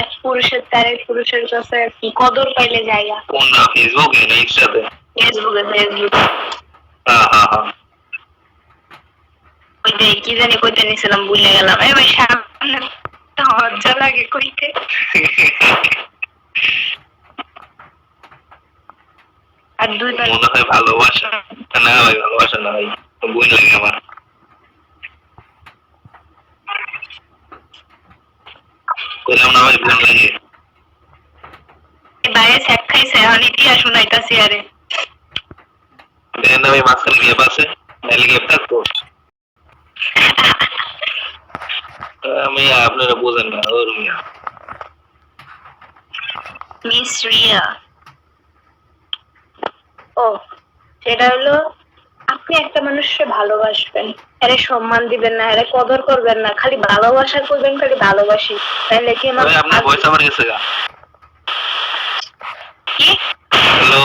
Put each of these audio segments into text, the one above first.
এক পুরুষের তার এক পুরুষের কাছে কি কদর পাইলে জায়গা। কোন না ফেসবুকে না ইনস্টাতে? ফেসবুকে। হ্যাঁ হ্যাঁ হ্যাঁ। ওইটাই কি জানি কইতে নিছিলাম ভুলে গেলাম। এই ভাই সামনে লজ্জা লাগে কইতে। আর দুইটা মনে হয় ভালোবাসা। না ভাই ভালোবাসা না ভাই, বই লাগে আমার। কইলাম না ভাই বোন লাগে। বাইরে স্যাক খাইছে এখন ইতিহাস শুনাইতাছি আরে। দেখেন না ভাই মাঝখানে গ্যাপ আছে, নাহলে গ্যাপ থাকতো। আমি আপনারা বোঝেন না ওর মিয়া। মিস রিয়া। ও সেটা হলো আপনি একটা মানুষকে ভালোবাসবেন, আরে সম্মান দিবেন না, আরে কদর করবেন না, খালি ভালোবাসা করবেন, খালি ভালোবাসি, তাহলে কি আমার আপনার ভয়েস আমার গেছে গা। কি হ্যালো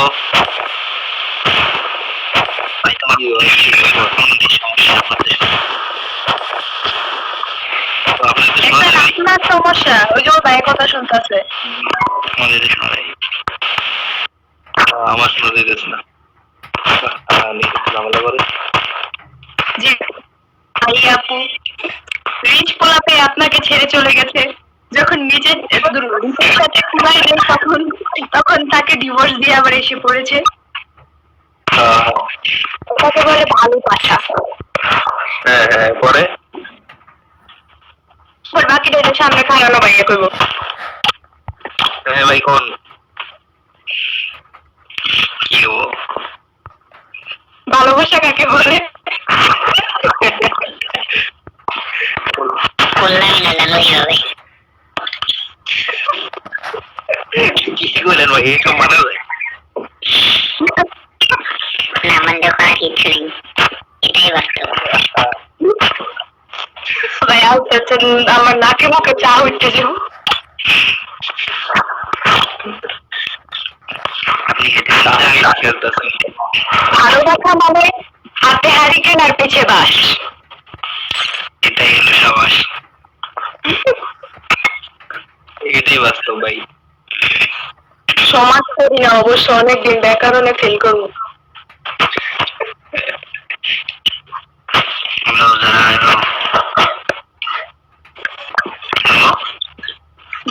ভাই, তোমার আপনার সমস্যা ওই যে ভাই কথা শুনতেছে আমার শোনা যাইতেছে না। ঝামেলা করে যে ভাই আপু রিচ পোলাপে আপনাকে ছেড়ে চলে গেছে, যখন নিজের সাথে ঘুমাই নেই তখন তাকে ডিভোর্স দিয়ে আবার এসে পড়েছে। ওটাকে বলে ভালোবাসা। হ্যাঁ হ্যাঁ, পরে বাকিটা এটা সামনে খাওয়ানো ভাইয়া করবো। হ্যাঁ ভাই কোন কি ও ভালোবাসা কাকে বলে? কি বলেন ভাই, এইসব মানা যায়? আমাদের করা কিছু নেই, এটাই বাস্তব। ভাই আমার নাকে মুখে চা উঠতে যাও। ভালোবাসা মানে হাতে হারিকেন আর পিছে বাস, এটাই হলো সাবাস, এটাই বাস্তব ভাই। সমাজ করি না অবশ্য, অনেকদিন ব্যাকরণে ফেল করবো।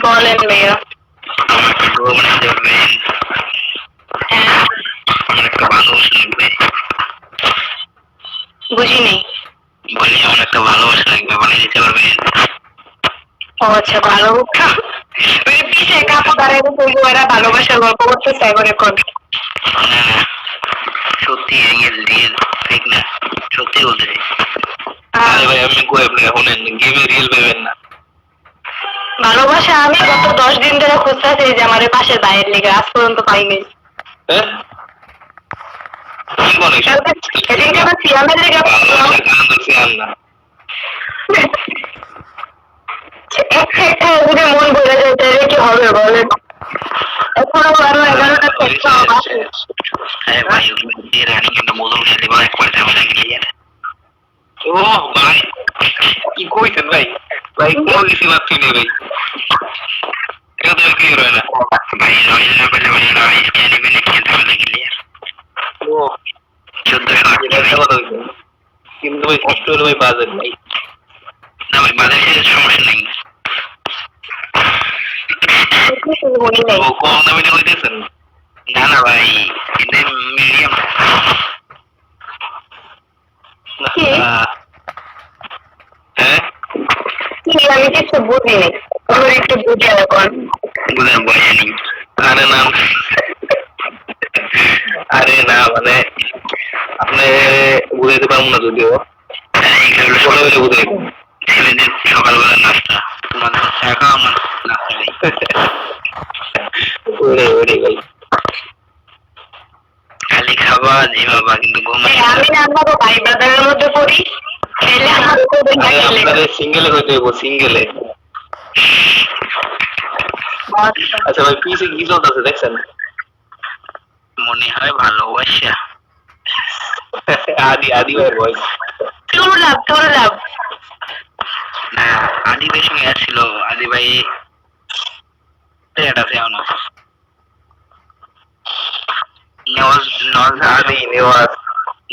বলেন ভাইয়া। বুঝি নেই। বলি আমার একটা ভালোবাসা লাগবে, বানিয়ে দিতে পারবেন? ও আচ্ছা, ভালো পিছিয়ে কাপড় দাঁড়ায় ওরা ভালোবাসার গল্প করতে চাই মনে কর। সত্যি রিয়েল ঠিক না, সত্যি বলতে আরে ভাই আমি কই আপনাকে শুনেন, গেমে রিয়েল পাবেন না। ভালোবাসা আমি গত 10 দিন ধরে খুঁজতেছি যে আমার পাশের বাইরের লেগে, আজ পর্যন্ত পাইনি। হ্যাঁ কি বলে এদিকে আমার সিয়ামের লেগে একটা মন ভরে যায়, তাহলে কি হবে বলেন? এখনো 11টা চেষ্টা আছে। হ্যাঁ ভাই দিয়ে রানি কিন্তু মধুর সাথে বড় এক পয়সা হয়ে গেল। ও ভাই কি কইছেন ভাই, ভাই কোন কিছু লাগছে না ভাই, এটা তো কি রয় না ভাই, রয় না বলে বলে না স্ক্যানে বিনে খেলতে হবে ক্লিয়ার। ও 1408 টাকা কথা হইছে, কিন্তু ভাই কষ্ট হলো ভাই, বাজেট ভাই না ভাই, বাজেটের সমস্যা নেই। ও কম দামে হইতেছেন? না না ভাই এটা মিডিয়াম। হ্যাঁ আমি কিছু বুঝি নেই, আমার একটু বুঝে এখন বুঝেন বয়স নেই। আরে না আরে না মানে আপনি বুঝাইতে পারবো না যদিও, ছোট হলে বুঝে ছেলেদের সকালবেলা নাস্তা, তোমাদের একা আমার নাস্তা নেই। ভাই খালি খাবা জিমাবা কিন্তু আমি না আমাকে ভাই ব্রাদারের মধ্যে পড়ি, সিঙ্গেলে হইতে হইব সিঙ্গেলে। আচ্ছা ভাই পিছে কি চলতেছে দেখছেন? মনে হয় ভালোবাসা। আদি ভাই ভয়েস তোর লাভ না, আদি ভাই সঙ্গে আসছিল, আদি ভাই এটা সেও না নেওয়াজ নেওয়াজ আমি নেওয়াজ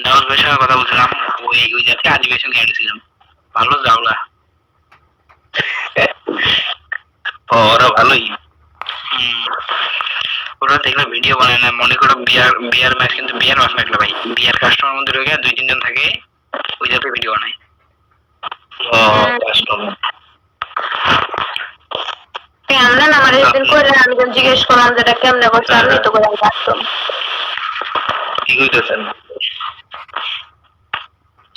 নেওয়াজ ভাইয়ের সঙ্গে কথা বলছিলাম ওই যাতে আদিবাসী নিয়ে গেছিলাম ভালো যাওলা ওরা ভালোই ওরা দেখলে ভিডিও বানায় না মনে করো বিয়ার ম্যাচ কিন্তু বিয়ার ম্যাচ লাগলো ভাই বিয়ার কাস্টমার মধ্যে ঢুকে 2-3 জন থাকে ওই যাতে ভিডিও বানায় ও কাস্টমার আমরা না আমার একদিন করে আমি যখন জিজ্ঞেস করলাম যে এটা কেমনে করছে আমি তো করে আসতাম কি কইতেছেন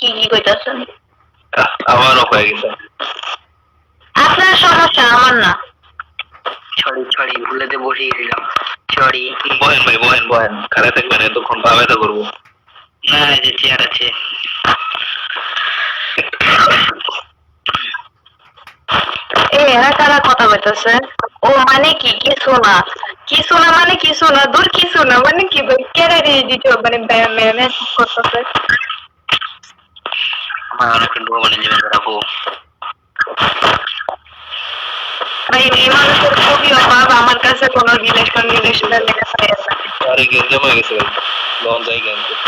কি কইতাছেন আমারও হয়ে গেছে আপনার সমস্যা আমার না ছড়ি ভুলেতে বসে গেছিলাম ছড়ি বহেন ভাই বহেন খারাপ থাকবেন এতক্ষণ ভাবে তো করবো না যে চেয়ার আছে এরা কারা কথা বলতেছে ও মানে কি কিছু না মানে কিছু না দূর কিছু না মানে কি কেড়ে দিয়ে দিত মানে মেসেজ করতেছে আমার অনেক ডুবো বানিয়ে যাবে রাখো ভাই এই মানুষের খুবই অভাব আমার কাছে কোনো রিলেশনের লেখা থাকে না আরে গেঞ্জাম হয়ে গেছে ভাই লন যাই গেঞ্জাম